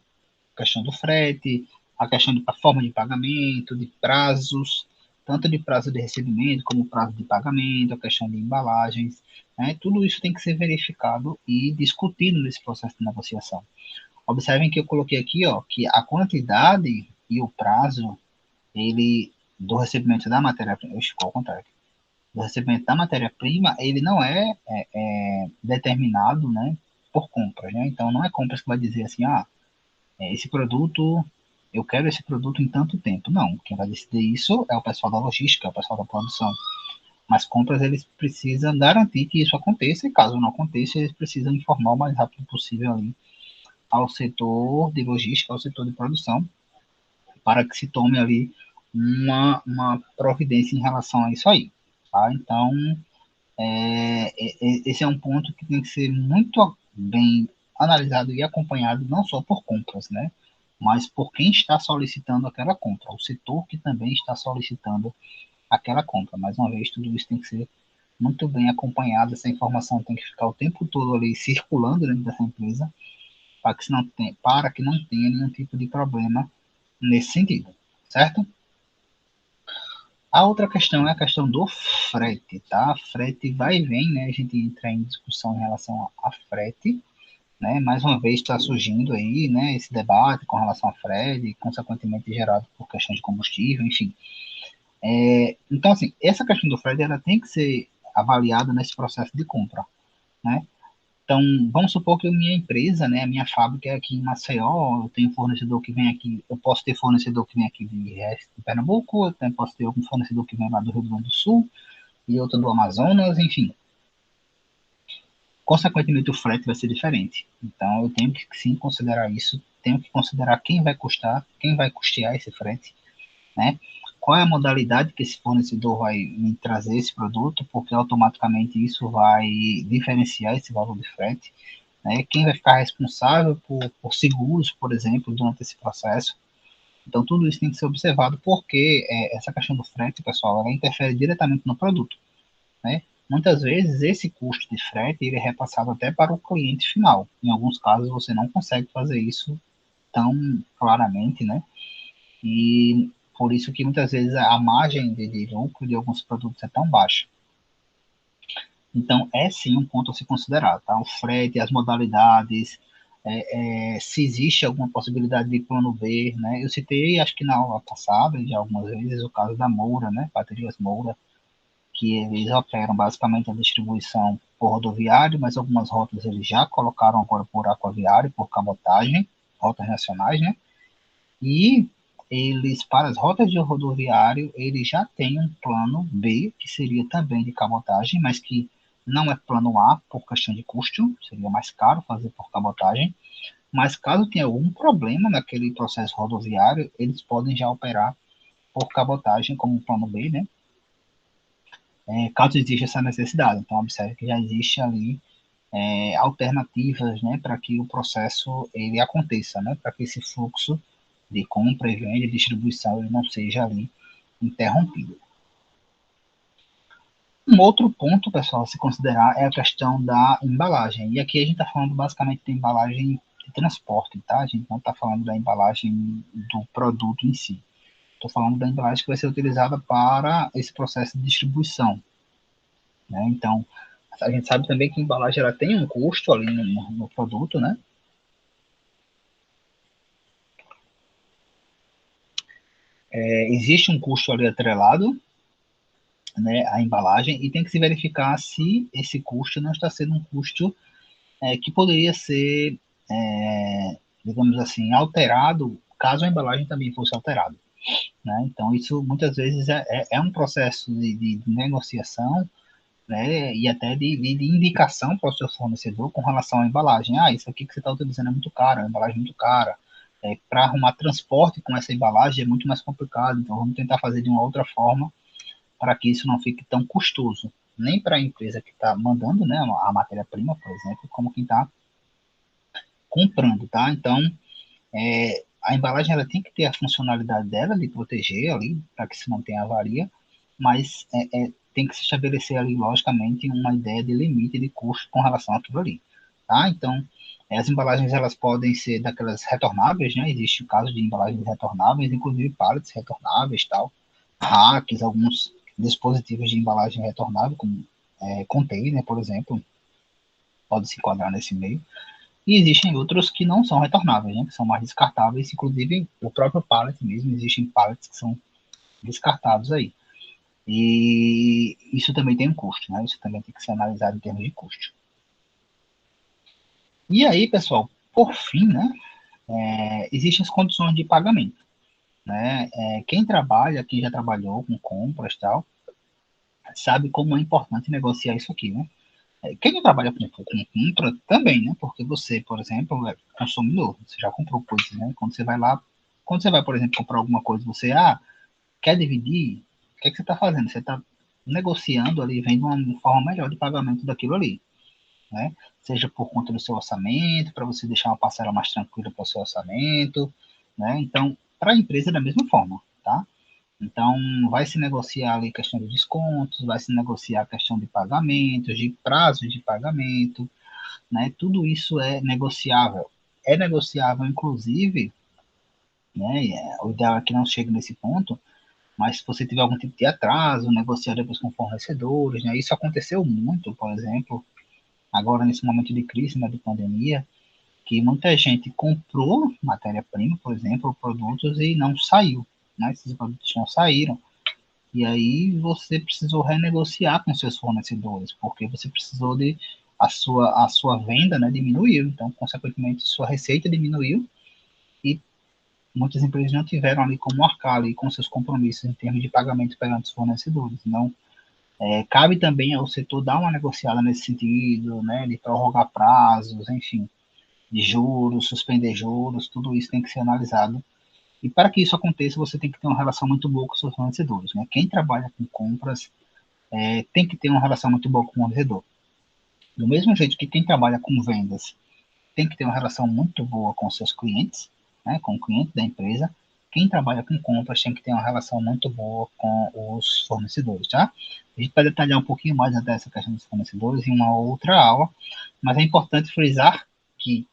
A questão do frete, a questão da forma de pagamento, de prazos, tanto de prazo de recebimento como prazo de pagamento, a questão de embalagens, né? Tudo isso tem que ser verificado e discutido nesse processo de negociação. Observem que eu coloquei aqui, ó, que a quantidade e o prazo, ele do recebimento da matéria-prima, ao contrário, do recebimento da matéria-prima, ele não é determinado, né, por compras, né? Então não é compras que vai dizer assim, esse produto, eu quero esse produto em tanto tempo. Não, quem vai decidir isso é o pessoal da logística, é o pessoal da produção. Mas compras, eles precisam garantir que isso aconteça, e caso não aconteça, eles precisam informar o mais rápido possível ali ao setor de logística, ao setor de produção, para que se tome ali uma providência em relação a isso aí. Tá? Então, esse é um ponto que tem que ser muito bem analisado e acompanhado, não só por compras, né? Mas por quem está solicitando aquela compra, o setor que também está solicitando aquela compra. Mais uma vez, tudo isso tem que ser muito bem acompanhado, essa informação tem que ficar o tempo todo ali circulando dentro dessa empresa, para que não tenha nenhum tipo de problema nesse sentido, certo? A outra questão é a questão do frete, tá? Frete vai e vem, né? A gente entra em discussão em relação a frete, né? Mais uma vez está surgindo aí, né? Esse debate com relação a frete, consequentemente gerado por questões de combustível, enfim. Então, assim, essa questão do frete, ela tem que ser avaliada nesse processo de compra, né? Então, vamos supor que a minha empresa, né, a minha fábrica é aqui em Maceió, eu tenho fornecedor que vem aqui, eu posso ter fornecedor que vem aqui de Pernambuco, eu também posso ter algum fornecedor que vem lá do Rio Grande do Sul e outro do Amazonas, enfim. consequentemente o frete vai ser diferente. Então eu tenho que sim considerar isso, tenho que considerar quem vai custear esse frete, né? Qual é a modalidade que esse fornecedor vai me trazer esse produto, porque automaticamente isso vai diferenciar esse valor de frete, né? Quem vai ficar responsável por seguros, por exemplo, durante esse processo. Então, tudo isso tem que ser observado, porque essa questão do frete, pessoal, ela interfere diretamente no produto, né? Muitas vezes, esse custo de frete ele é repassado até para o cliente final. Em alguns casos, você não consegue fazer isso tão claramente, né? E por isso que muitas vezes a margem de lucro de alguns produtos é tão baixa. Então, é sim um ponto a se considerar, tá? O frete, as modalidades, se existe alguma possibilidade de plano B, né? Eu citei, acho que na aula passada, já algumas vezes, o caso da Moura, né? Baterias Moura, que eles operam basicamente a distribuição por rodoviário, mas algumas rotas eles já colocaram agora por aquaviário, por cabotagem, rotas nacionais, né? E eles, para as rotas de rodoviário, eles já têm um plano B, que seria também de cabotagem, mas que não é plano A por questão de custo, seria mais caro fazer por cabotagem. Mas caso tenha algum problema naquele processo rodoviário, eles podem já operar por cabotagem como plano B, né? Caso exista essa necessidade. Então, observe que já existe ali alternativas, né, para que o processo ele aconteça, né, para que esse fluxo de compra e venda e distribuição ele não seja ali interrompido. Um outro ponto, pessoal, a se considerar é a questão da embalagem. E aqui a gente está falando basicamente da embalagem de transporte, tá? A gente não está falando da embalagem do produto em si. Estou falando da embalagem que vai ser utilizada para esse processo de distribuição, né? Então, a gente sabe também que a embalagem ela tem um custo ali no produto, né? Existe um custo ali atrelado, né, à embalagem, e tem que se verificar se esse custo não está sendo um custo que poderia ser, digamos assim, alterado caso a embalagem também fosse alterada, né? Então, isso muitas vezes é um processo de negociação, né, e até de indicação para o seu fornecedor com relação à embalagem. Ah, isso aqui que você está utilizando é muito caro, a embalagem é muito cara. Para arrumar transporte com essa embalagem é muito mais complicado, então vamos tentar fazer de uma outra forma para que isso não fique tão custoso, nem para a empresa que está mandando, né, a matéria-prima, por exemplo, como quem está comprando, tá? Então, a embalagem ela tem que ter a funcionalidade dela de proteger ali, para que se não tenha avaria, mas tem que se estabelecer ali, logicamente, uma ideia de limite de custo com relação àquilo ali, tá? Então, as embalagens elas podem ser daquelas retornáveis, né? Existe o caso de embalagens retornáveis, inclusive pallets retornáveis, tal, racks, alguns dispositivos de embalagem retornável, como container, por exemplo, pode se enquadrar nesse meio. E existem outros que não são retornáveis, né, que são mais descartáveis, inclusive o próprio pallet mesmo, existem pallets que são descartáveis aí. E isso também tem um custo, né? Isso também tem que ser analisado em termos de custo. E aí, pessoal, por fim, né, existem as condições de pagamento, né? Quem trabalha, quem já trabalhou com compras e tal, sabe como é importante negociar isso aqui, né? Quem não trabalha com compra também, né? Porque você, por exemplo, é consumidor, você já comprou coisas, né? Quando você vai lá, quando você vai, por exemplo, comprar alguma coisa, você, quer dividir? O que é que você está fazendo? Você está negociando ali, vendo uma forma melhor de pagamento daquilo ali, né? Seja por conta do seu orçamento, para você deixar uma parcela mais tranquila para o seu orçamento, né? Então, para a empresa é da mesma forma, tá? Então, vai se negociar ali a questão de descontos, vai se negociar a questão de pagamentos, de prazos de pagamento, né? Tudo isso é negociável. É negociável, inclusive, né? O ideal é que não chegue nesse ponto, mas se você tiver algum tipo de atraso, negociar depois com fornecedores, né? Isso aconteceu muito, por exemplo, agora nesse momento de crise, né, de pandemia, que muita gente comprou matéria-prima, por exemplo, produtos e não saiu, né? Esses produtos não saíram. E aí você precisou renegociar com seus fornecedores, porque você precisou de a sua venda, né, diminuiu, então consequentemente sua receita diminuiu e muitas empresas não tiveram ali como marcar ali com seus compromissos em termos de pagamento perante os fornecedores. Não, Cabe também ao setor dar uma negociada nesse sentido, né, de prorrogar prazos, enfim, de juros, suspender juros, tudo isso tem que ser analisado. E para que isso aconteça, você tem que ter uma relação muito boa com os seus fornecedores, né? Quem trabalha com compras tem que ter uma relação muito boa com o fornecedor. Do mesmo jeito que quem trabalha com vendas tem que ter uma relação muito boa com os seus clientes, né, com o cliente da empresa. Quem trabalha com compras tem que ter uma relação muito boa com os fornecedores, tá? A gente vai detalhar um pouquinho mais até essa questão dos fornecedores em uma outra aula, mas é importante frisar que,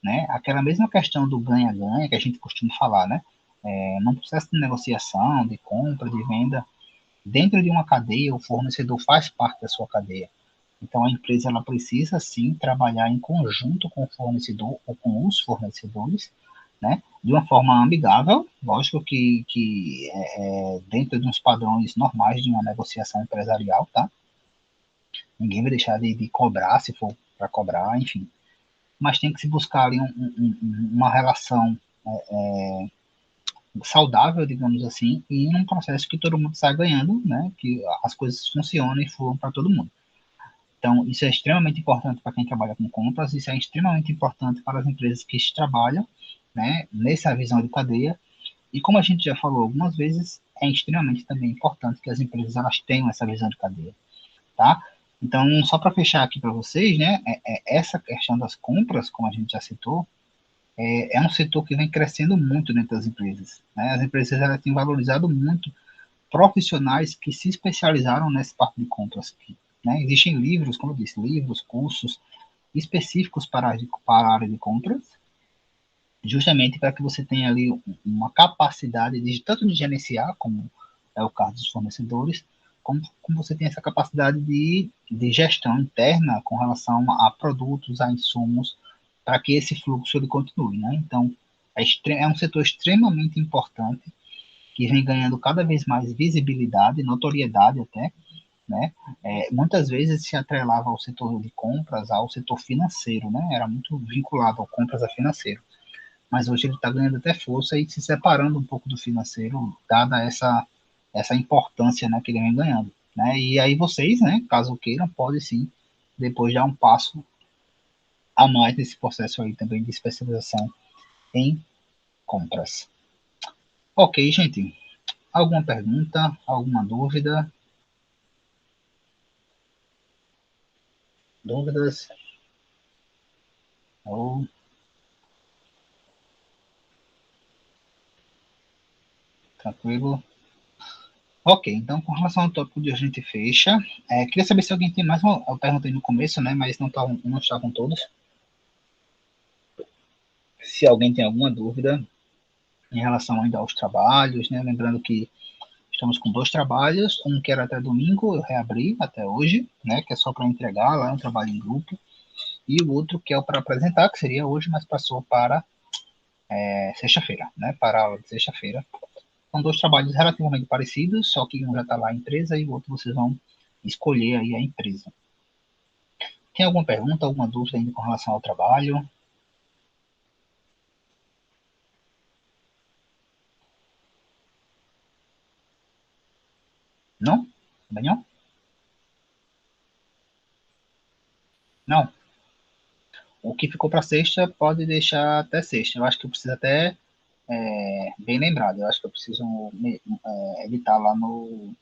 né, aquela mesma questão do ganha-ganha que a gente costuma falar, né, num processo de negociação, de compra, de venda, dentro de uma cadeia, o fornecedor faz parte da sua cadeia. Então, a empresa ela precisa, sim, trabalhar em conjunto com o fornecedor ou com os fornecedores, né, de uma forma amigável, lógico que dentro de uns padrões normais de uma negociação empresarial, tá? Ninguém vai deixar de cobrar se for para cobrar, enfim. Mas tem que se buscar ali uma relação saudável, digamos assim, e num processo que todo mundo sai ganhando, né, que as coisas funcionem e fluam para todo mundo. Então, isso é extremamente importante para quem trabalha com compras, isso é extremamente importante para as empresas que trabalham, né, nessa visão de cadeia. E como a gente já falou algumas vezes, é extremamente também importante que as empresas elas tenham essa visão de cadeia, tá? Então, só para fechar aqui para vocês, né, essa questão das compras, como a gente já citou, é um setor que vem crescendo muito dentro das empresas, né? As empresas elas têm valorizado muito profissionais que se especializaram nessa parte de compras. Né? Existem livros, como eu disse, livros, cursos específicos para a área de compras, justamente para que você tenha ali uma capacidade de tanto de gerenciar, como é o caso dos fornecedores, como você tem essa capacidade de gestão interna com relação a produtos, a insumos, para que esse fluxo ele continue. Né? Então, é um setor extremamente importante que vem ganhando cada vez mais visibilidade, notoriedade até, né? Muitas vezes se atrelava ao setor de compras, ao setor financeiro, né? Era muito vinculado ao compras a financeiro. Mas hoje ele está ganhando até força e se separando um pouco do financeiro, dada essa importância, né, que ele vem ganhando. Né? E aí vocês, né, caso queiram, podem sim, depois dar um passo a mais nesse processo aí também de especialização em compras. Ok, gente. Alguma pergunta? Alguma dúvida? Dúvidas? Ou tranquilo? Ok, então com relação ao tópico de hoje a gente fecha. Queria saber se alguém tem mais uma. Eu perguntei no começo, né? Mas não estavam todos. Se alguém tem alguma dúvida em relação ainda aos trabalhos, né? Lembrando que estamos com 2 trabalhos, um que era até domingo, eu reabri até hoje, né? Que é só para entregar lá, um trabalho em grupo, e o outro que é para apresentar, que seria hoje, mas passou para sexta-feira, né? Para a aula de sexta-feira. São 2 trabalhos relativamente parecidos, só que um já está lá a empresa e o outro vocês vão escolher aí a empresa. Tem alguma pergunta, alguma dúvida ainda com relação ao trabalho? Não? Daniel? Não. O que ficou para sexta pode deixar até sexta. Eu acho que eu preciso até bem lembrado. Eu acho que eu preciso editar lá no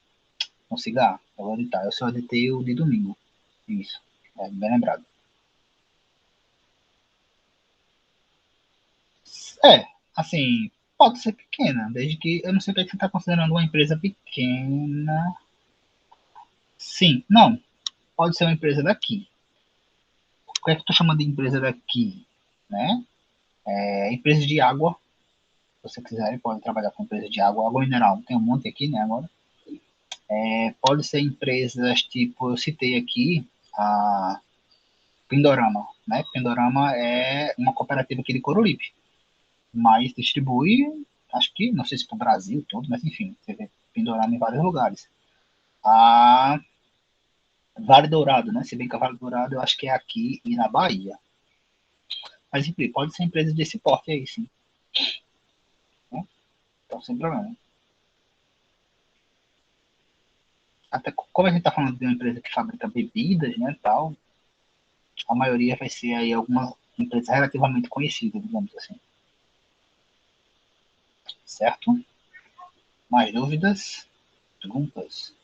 Cigar. Eu vou editar. Eu só editei o de domingo. Isso. Bem lembrado. Assim, pode ser pequena, desde que eu não sei o que é que você está considerando uma empresa pequena. Sim, não. Pode ser uma empresa daqui. O que é que eu estou chamando de empresa daqui? Né? Empresa de água. Se você quiser, pode trabalhar com empresa de água, água mineral. Tem um monte aqui, né, agora. Pode ser empresas tipo, eu citei aqui a Pindorama, né? Pindorama é uma cooperativa aqui de Coruripe, mas distribui, acho que, não sei se para o Brasil todo, mas enfim, você vê Pindorama em vários lugares. A Vale Dourado, né? Se bem que a Vale Dourado eu acho que é aqui e na Bahia. Mas enfim, pode ser empresa desse porte aí, sim. Né? Então, sem problema. até como a gente está falando de uma empresa que fabrica bebidas, né, tal, a maioria vai ser aí alguma empresa relativamente conhecida, digamos assim. Certo? Mais dúvidas? Perguntas?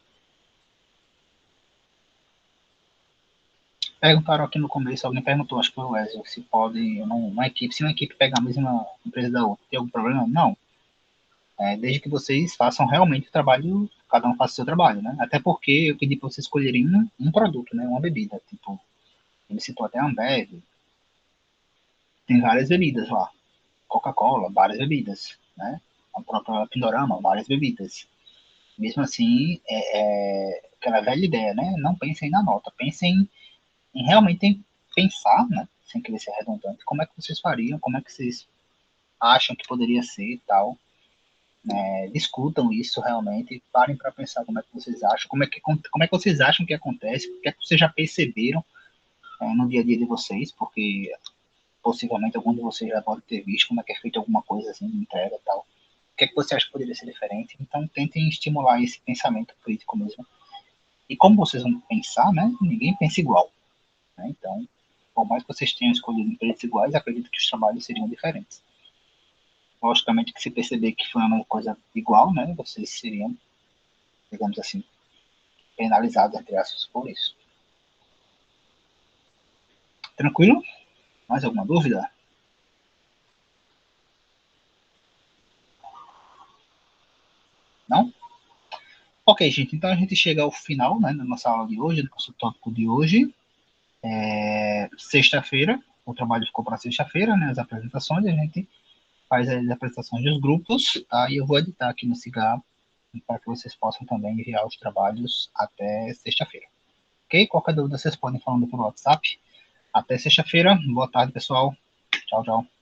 Perguntaram aqui no começo, alguém perguntou, acho que foi o Wesley, se pode, uma equipe, se uma equipe pegar a mesma empresa da outra, tem algum problema? Não. Desde que vocês façam realmente o trabalho, cada um faça o seu trabalho, né? Até porque eu pedi para vocês escolherem um produto, né? Uma bebida. Tipo, ele citou até a Ambev, tem várias bebidas lá. Coca-Cola, várias bebidas, né? A própria Pindorama, várias bebidas. Mesmo assim, aquela velha ideia, né? Não pensem na nota, pensem em realmente pensar, né? Sem querer ser redundante, como é que vocês fariam, como é que vocês acham que poderia ser e tal. Discutam isso realmente, parem para pensar como é que vocês acham, como é que vocês acham que acontece, o que é que vocês já perceberam no dia a dia de vocês, porque possivelmente algum de vocês já pode ter visto como é que é feito alguma coisa assim, de entrega e tal. O que é que você acha que poderia ser diferente? Então, tentem estimular esse pensamento crítico mesmo. E como vocês vão pensar, né? Ninguém pensa igual. Né? Então, por mais que vocês tenham escolhido empresas iguais, acredito que os trabalhos seriam diferentes. Logicamente que se perceber que foi uma coisa igual, né? Vocês seriam, digamos assim, penalizados, entre aspas, por isso. Tranquilo? Mais alguma dúvida? Não? Ok, gente, então a gente chega ao final, né, da nossa aula de hoje, do nosso tópico de hoje. Sexta-feira, o trabalho ficou para sexta-feira, né, as apresentações, a gente faz as apresentações dos grupos, aí eu vou editar aqui no Cigar para que vocês possam também enviar os trabalhos até sexta-feira. Ok? Qualquer dúvida vocês podem falando pelo WhatsApp. Até sexta-feira. Boa tarde, pessoal. Tchau, tchau.